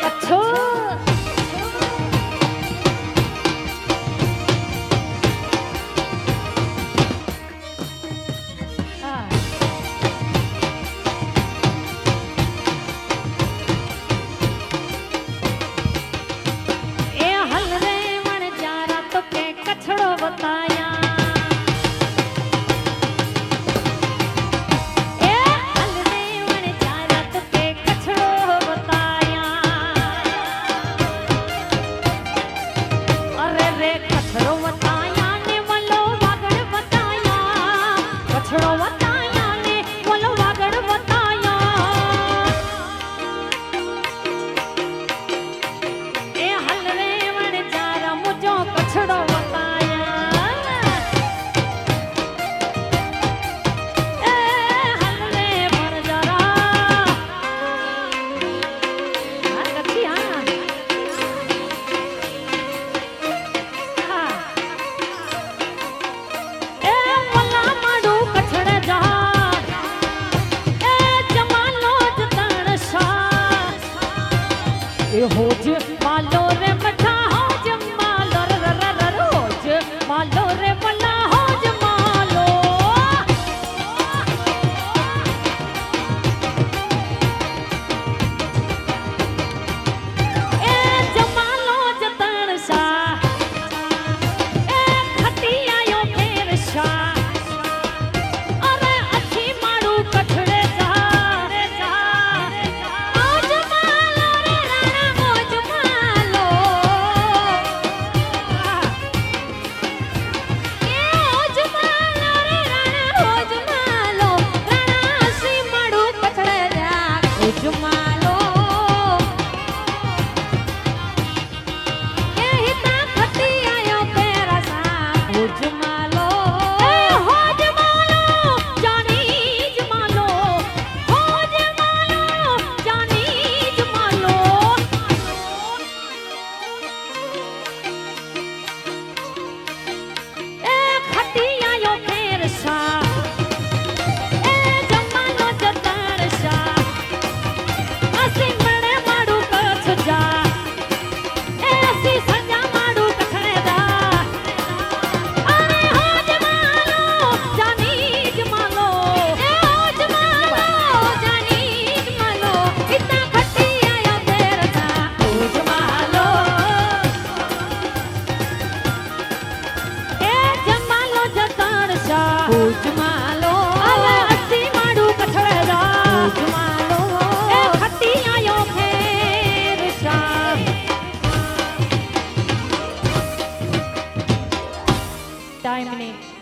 कच्छो होज मालो रे मठा होज मालो होज मालो रे मला होज मालो ए जमालो जतन सा ए खटी आयो फेर सा अरे अच्छी मारू कठड़े जा रे जा आज मालो रे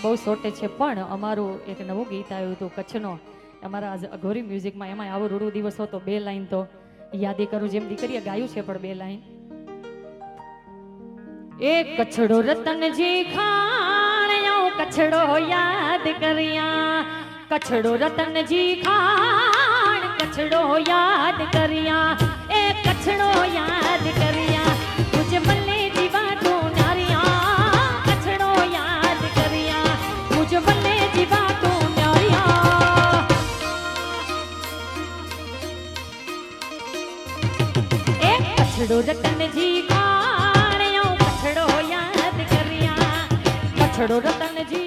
બહુ શોર્ટેજ છે પણ અમારું એક નવું ગીત આવ્યું હતું કચ્છનો અમારા આજ અઘોરી મ્યુઝિકમાં એમાં આવો રૂડો દિવસ હતો 2 લાઈન તો યાદી કરું જેમ દીકરીએ ગાયું છે પણ 2 લાઈન એ કચ્છડો રતનજી ખાણ્યો કચ્છડો યાદ કર્યા કચ્છડો રતનજી ખાણ કચ્છડો યાદ કર્યા એ કચ્છડો યાદ કર્યા તુજે મલ્લે જીવા તો નારિયા કચ્છડો યાદ કર્યા મુझे मल्ले जीवा तो न्यारिया ए कछड़ो रतन जी खाणियो कछड़ो याद करिया कछड़ो रतन जी